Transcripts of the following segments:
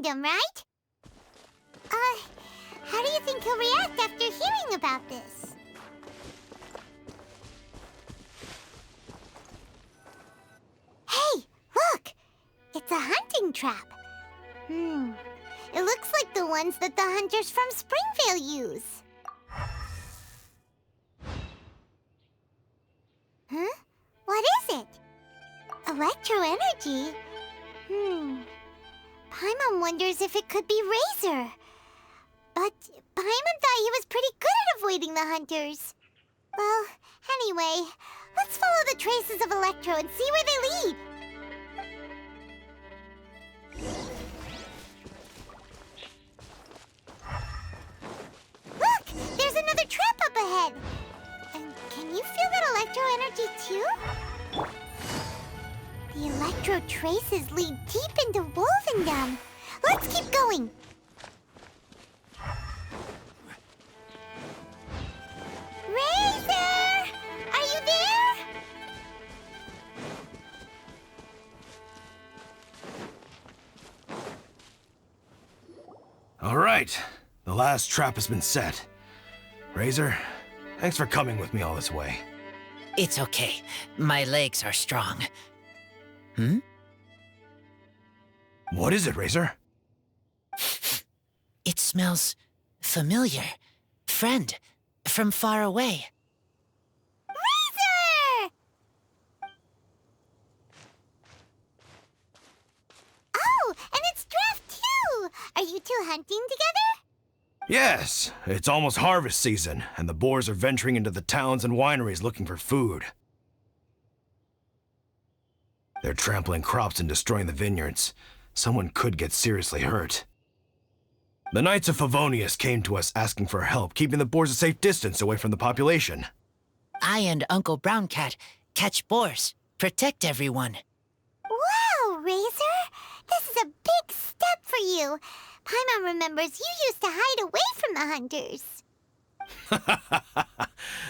kingdom, right? How do you think he'll react after hearing about this? Hey, look! It's a hunting trap. It looks like the ones that the hunters from Springvale use. Huh? What is it? Electro energy? Paimon wonders if it could be Razor. But Paimon thought he was pretty good at avoiding the hunters. Well, anyway, let's follow the traces of Electro and see where they lead. Look! There's another trap up ahead! And can you feel that Electro energy too? The Electro traces lead deep into Wolvendom. Let's keep going! Razor! Are you there? All right, the last trap has been set. Razor, thanks for coming with me all this way. It's okay. My legs are strong. What is it, Razor? It smells familiar. Friend, from far away. Razor! Oh, and it's Draft too! Are you two hunting together? Yes, it's almost harvest season, and the boars are venturing into the towns and wineries looking for food. They're trampling crops and destroying the vineyards. Someone could get seriously hurt. The Knights of Favonius came to us asking for help keeping the boars a safe distance away from the population. I and Uncle Brown Cat catch boars, protect everyone. Wow, Razor! This is a big step for you. Paimon remembers you used to hide away from the hunters.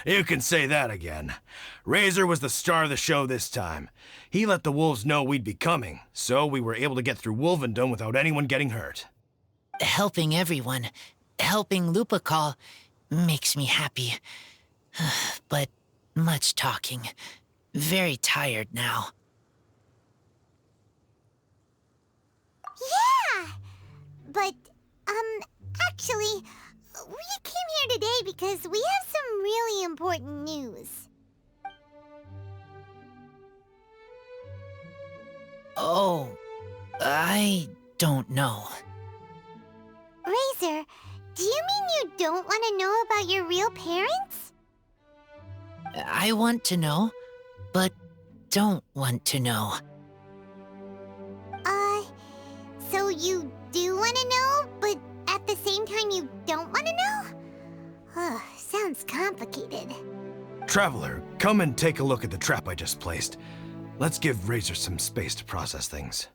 You can say that again. Razor was the star of the show this time. He let the wolves know we'd be coming, so we were able to get through Wolvendom without anyone getting hurt. Helping everyone, helping Lupical, makes me happy. But much talking. Very tired now. Yeah! But, actually, we came here today because we have some really important news. Oh, I don't know. Razor, do you mean you don't want to know about your real parents? I want to know, but don't want to know. So you do want to know, but at the same time you don't want to know? Sounds complicated. Traveler, come and take a look at the trap I just placed. Let's give Razor some space to process things.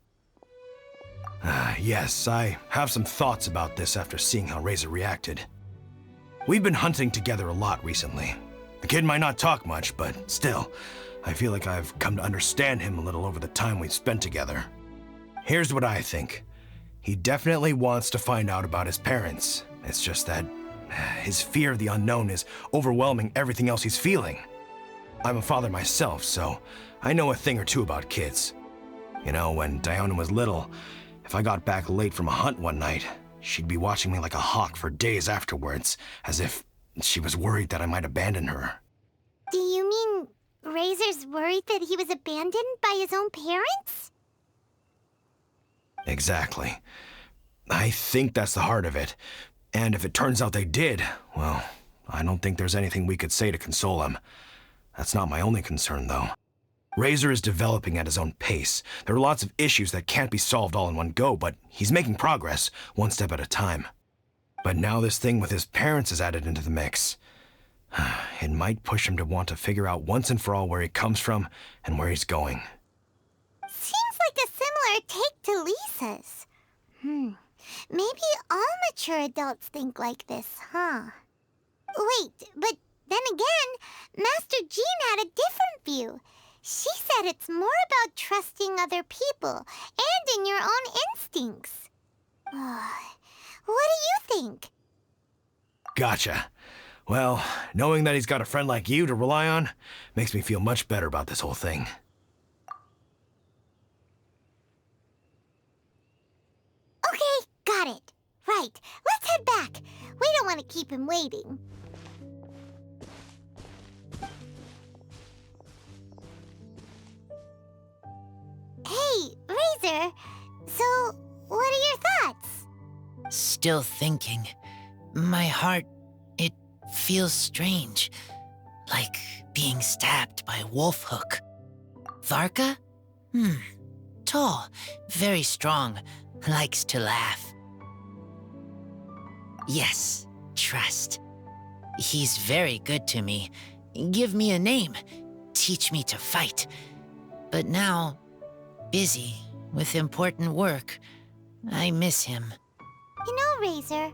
Yes, I have some thoughts about this after seeing how Razor reacted. We've been hunting together a lot recently. The kid might not talk much, but still, I feel like I've come to understand him a little over the time we've spent together. Here's what I think. He definitely wants to find out about his parents. It's just that his fear of the unknown is overwhelming everything else he's feeling. I'm a father myself, so I know a thing or two about kids. You know, when Diana was little, if I got back late from a hunt one night, she'd be watching me like a hawk for days afterwards, as if she was worried that I might abandon her. Do you mean Razor's worried that he was abandoned by his own parents? Exactly. I think that's the heart of it. And if it turns out they did, well, I don't think there's anything we could say to console him. That's not my only concern, though. Razor is developing at his own pace. There are lots of issues that can't be solved all in one go, but he's making progress, one step at a time. But now this thing with his parents is added into the mix. It might push him to want to figure out once and for all where he comes from and where he's going. Seems like a similar take to Lisa's. Maybe all mature adults think like this, huh? Wait, but then again, Master Jean had a different view. She said it's more about trusting other people and in your own instincts. What do you think? Gotcha. Well, knowing that he's got a friend like you to rely on makes me feel much better about this whole thing. Okay, got it. Right, let's head back. We don't want to keep him waiting. Hey, Razor. So, what are your thoughts? Still thinking. My heart, it feels strange. Like being stabbed by a wolf hook. Varka? Tall, very strong, likes to laugh. Yes, trust. He's very good to me. Give me a name. Teach me to fight. But now, busy with important work, I miss him. You know, Razor,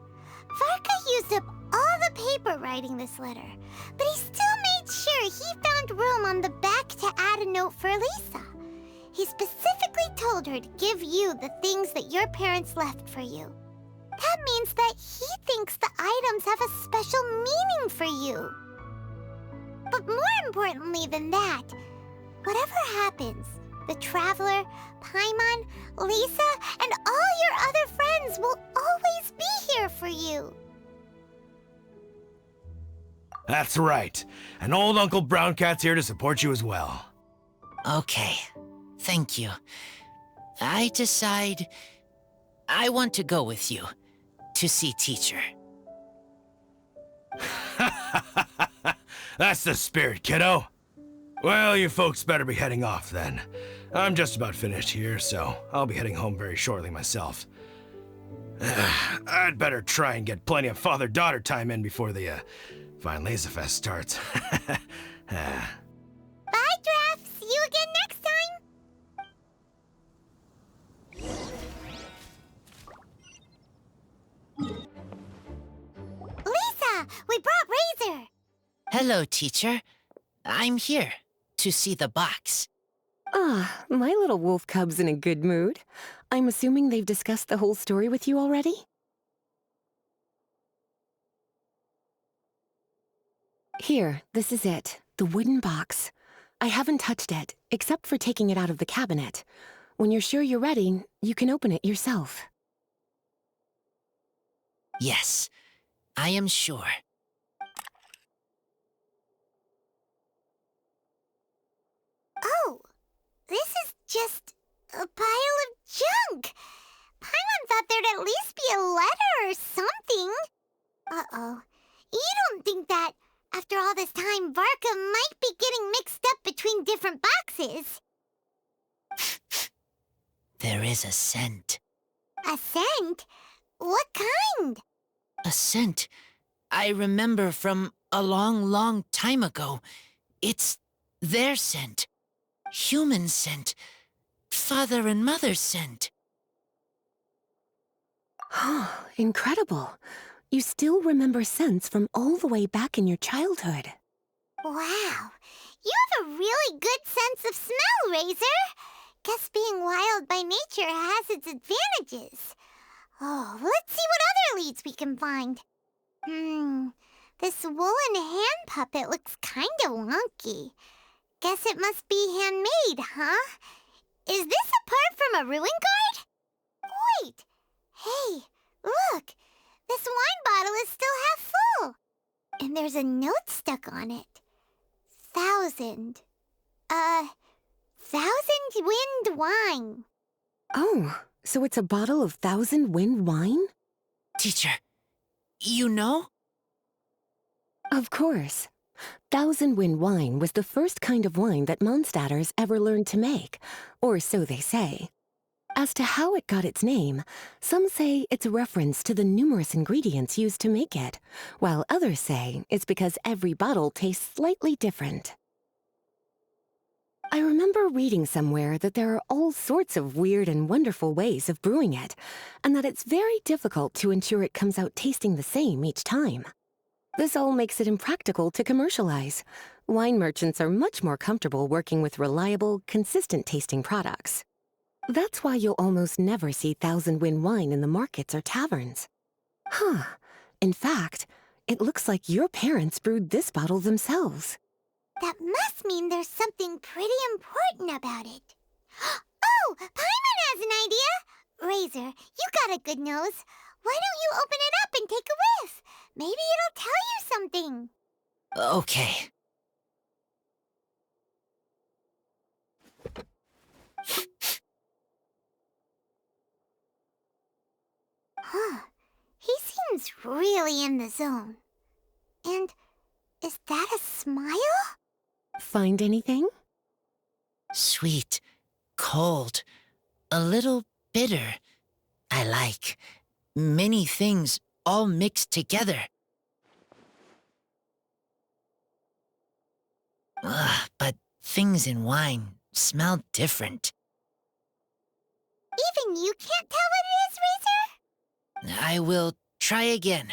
Varka used up all the paper writing this letter, but he still made sure he found room on the back to add a note for Lisa. He specifically told her to give you the things that your parents left for you. That means that he thinks the items have a special meaning for you. But more importantly than that, whatever happens, the Traveler, Paimon, Lisa, and all your other friends will always be here for you. That's right. And old Uncle Brown Cat's here to support you as well. Okay, thank you. I decide I want to go with you to see teacher. That's the spirit, kiddo. Well, you folks better be heading off then. I'm just about finished here, so I'll be heading home very shortly myself. I'd better try and get plenty of father-daughter time in before the Fine Laser Fest starts. Bye, Draf. See you again next time. Lisa, we brought Razor. Hello, teacher. I'm here to see the box. Ah, my little wolf cub's in a good mood. I'm assuming they've discussed the whole story with you already? Here, this is it, the wooden box. I haven't touched it, except for taking it out of the cabinet. When you're sure you're ready, you can open it yourself. Yes, I am sure. Oh, this is just a pile of junk. Paimon thought there'd at least be a letter or something. Uh-oh. You don't think that, after all this time, Varka might be getting mixed up between different boxes? There is a scent. A scent? What kind? A scent I remember from a long, long time ago. It's their scent. Human scent. Father and mother scent. Oh, incredible. You still remember scents from all the way back in your childhood. Wow. You have a really good sense of smell, Razor. Guess being wild by nature has its advantages. Oh, let's see what other leads we can find. This woolen hand puppet looks kinda wonky. Guess it must be handmade, huh? Is this a part from a ruin guard? Wait! Hey, look! This wine bottle is still half full. And there's a note stuck on it. 1,000. 1,000 wind wine. Oh, so it's a bottle of 1,000 wind wine? Teacher, you know? Of course. 1,000 wind wine was the first kind of wine that Mondstadters ever learned to make, or so they say. As to how it got its name, some say it's a reference to the numerous ingredients used to make it, while others say it's because every bottle tastes slightly different. I remember reading somewhere that there are all sorts of weird and wonderful ways of brewing it, and that it's very difficult to ensure it comes out tasting the same each time. This all makes it impractical to commercialize. Wine merchants are much more comfortable working with reliable, consistent-tasting products. That's why you'll almost never see Thousand Wind wine in the markets or taverns. Huh. In fact, it looks like your parents brewed this bottle themselves. That must mean there's something pretty important about it. Oh, Paimon has an idea! Razor, you got a good nose. Why don't you open it up and take a whiff? Maybe it'll tell you something. Okay. Huh. He seems really in the zone. And is that a smile? Find anything? Sweet, cold, a little bitter. I like many things all mixed together. Ugh, but things in wine smell different. Even you can't tell what it is, Razor? I will try again.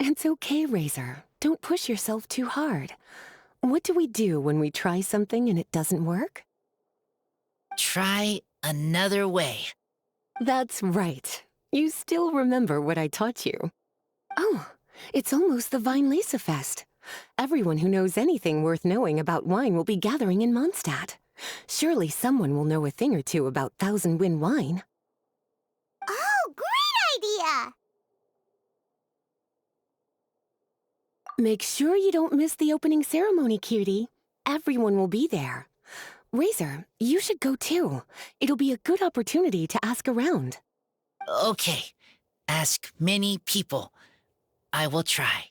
It's okay, Razor. Don't push yourself too hard. What do we do when we try something and it doesn't work? Try another way. That's right. You still remember what I taught you. Oh, it's almost the Weinlese Fest. Everyone who knows anything worth knowing about wine will be gathering in Mondstadt. Surely someone will know a thing or two about Thousand Wind wine. Oh, great idea! Make sure you don't miss the opening ceremony, cutie. Everyone will be there. Razor, you should go too. It'll be a good opportunity to ask around. Okay, ask many people. I will try.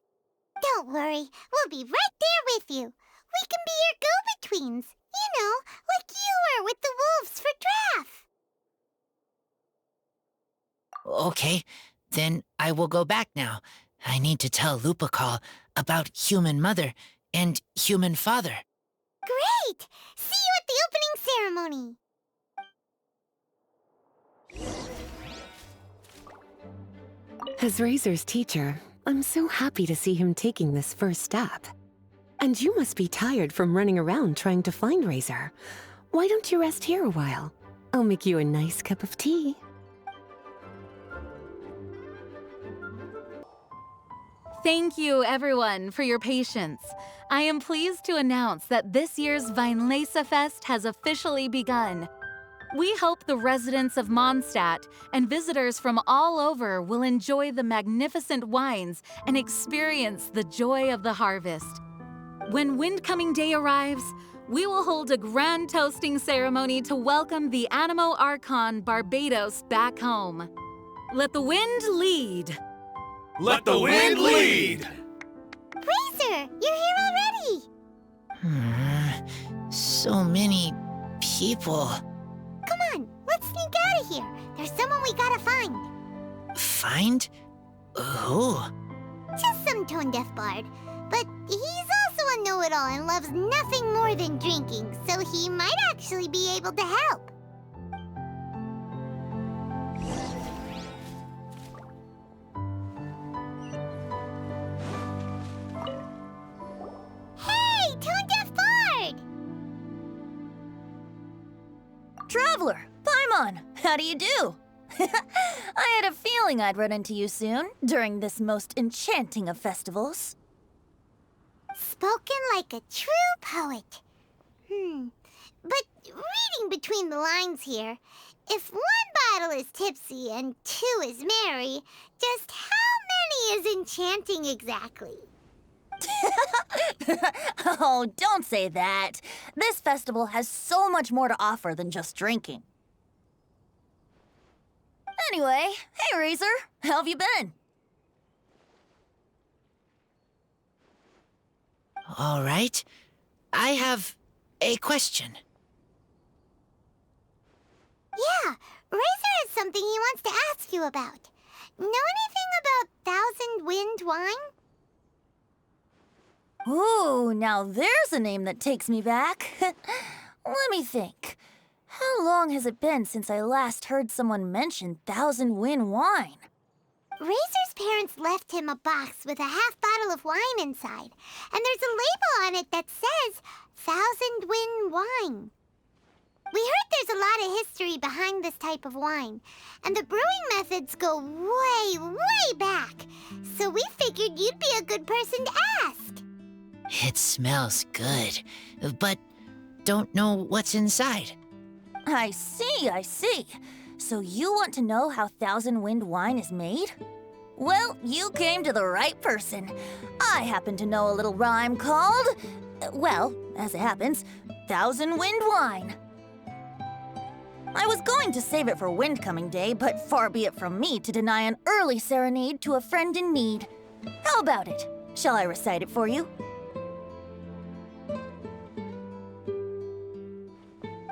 Don't worry, we'll be right there with you. We can be your go-betweens. You know, like you were with the wolves for Draff. Okay, then I will go back now. I need to tell Lupacol about Human Mother and Human Father. Great! See you at the opening ceremony. As Razor's teacher, I'm so happy to see him taking this first step. And you must be tired from running around trying to find Razor. Why don't you rest here a while? I'll make you a nice cup of tea. Thank you, everyone, for your patience. I am pleased to announce that this year's Weinlese Fest has officially begun. We hope the residents of Mondstadt and visitors from all over will enjoy the magnificent wines and experience the joy of the harvest. When Windcoming Day arrives, we will hold a grand toasting ceremony to welcome the Animo Archon Barbados back home. Let the wind lead. Let the wind lead! Razor, you're here already. So many people. Come on, let's sneak out of here. There's someone we gotta find. Find? Who? Just some tone-deaf bard. But he's also a know-it-all and loves nothing more than drinking, so he might actually be able to help. Hey, tone-deaf bard! Traveler, Paimon, how do you do? I had a feeling I'd run into you soon, during this most enchanting of festivals. Spoken like a true poet. But reading between the lines here, if one bottle is tipsy and two is merry, just how many is enchanting exactly? Oh, don't say that. This festival has so much more to offer than just drinking. Anyway, hey Razor, how have you been? All right. I have a question. Yeah, Razor has something he wants to ask you about. Know anything about Thousand Wind wine? Ooh, now there's a name that takes me back. Let me think. How long has it been since I last heard someone mention Thousand Wind wine? Razor's parents left him a box with a half bottle of wine inside, and there's a label on it that says Thousand Wind Wine. We heard there's a lot of history behind this type of wine, and the brewing methods go way, way back. So we figured you'd be a good person to ask. It smells good, but don't know what's inside. I see. So you want to know how Thousand Wind wine is made? Well, you came to the right person. I happen to know a little rhyme called, well, as it happens, Thousand Wind wine. I was going to save it for Windcoming Day, but far be it from me to deny an early serenade to a friend in need. How about it? Shall I recite it for you?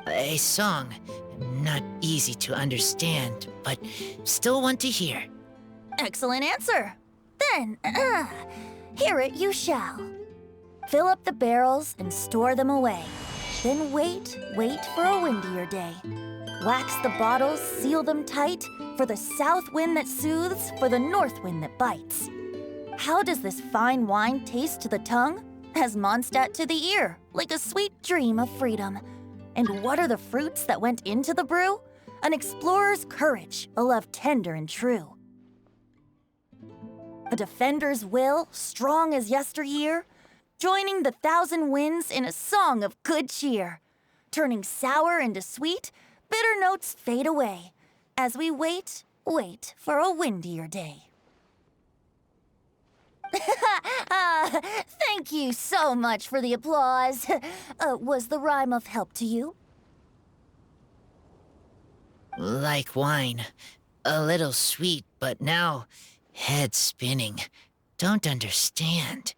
A song, not easy to understand, but still want to hear. Excellent answer. Then, hear it you shall. Fill up the barrels and store them away. Then wait for a windier day. Wax the bottles, seal them tight, for the south wind that soothes, for the north wind that bites. How does this fine wine taste to the tongue? As Mondstadt to the ear, like a sweet dream of freedom. And what are the fruits that went into the brew? An explorer's courage, a love tender and true. A defender's will, strong as yesteryear, joining the thousand winds in a song of good cheer. Turning sour into sweet, bitter notes fade away, as we wait for a windier day. Thank you so much for the applause. Was the rhyme of help to you? Like wine. A little sweet, but now head spinning. Don't understand.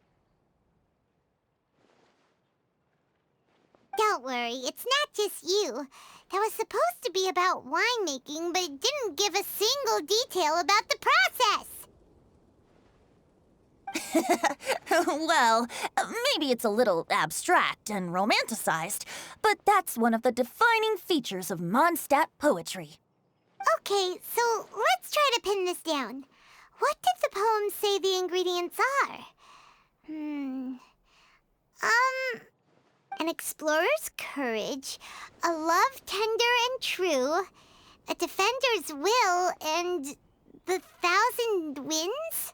Don't worry, it's not just you. That was supposed to be about winemaking, but it didn't give a single detail about the process. Well, maybe it's a little abstract and romanticized, but that's one of the defining features of Mondstadt poetry. Okay, so let's try to pin this down. What did the poem say the ingredients are? An explorer's courage, a love tender and true, a defender's will, and the thousand winds?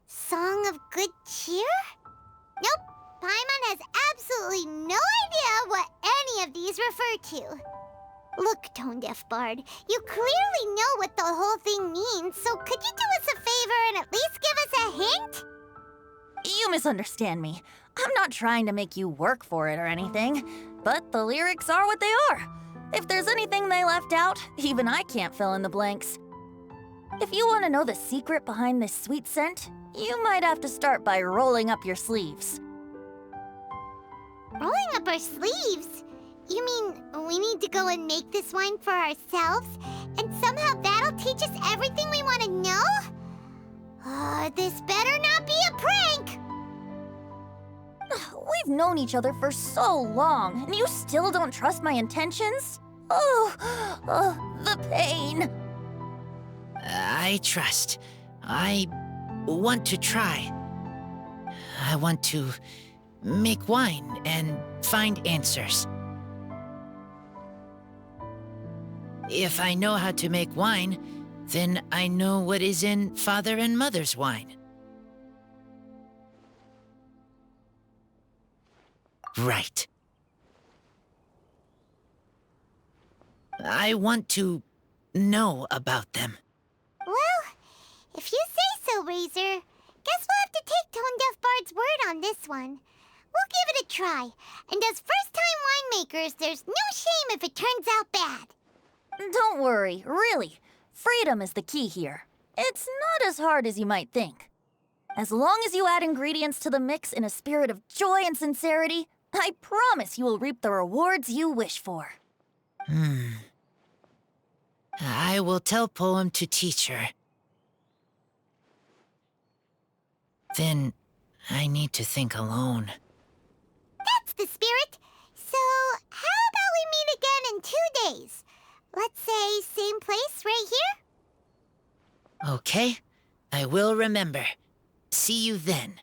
Song of good cheer? Nope, Paimon has absolutely no idea what any of these refer to. Look, tone-deaf bard, you clearly know what the whole thing means, so could you do us a favor and at least give us a hint? You misunderstand me. I'm not trying to make you work for it or anything, but the lyrics are what they are. If there's anything they left out, even I can't fill in the blanks. If you want to know the secret behind this sweet scent, you might have to start by rolling up your sleeves. Rolling up our sleeves? You mean we need to go and make this wine for ourselves, and somehow that'll teach us everything we want to know? This better not be a prank! We've known each other for so long, and you still don't trust my intentions? The pain. I trust. I want to try. I want to make wine and find answers. If I know how to make wine, then I know what is in Father and Mother's wine. Right. I want to know about them. Well, if you say so, Razor, guess we'll have to take Tone-Deaf Bard's word on this one. We'll give it a try, and as first-time winemakers, there's no shame if it turns out bad. Don't worry, really. Freedom is the key here. It's not as hard as you might think. As long as you add ingredients to the mix in a spirit of joy and sincerity, I promise you will reap the rewards you wish for. I will tell Poem to teacher. Then I need to think alone. That's the spirit. So, how about we meet again in 2 days? Let's say same place right here? Okay, I I will remember. See you then.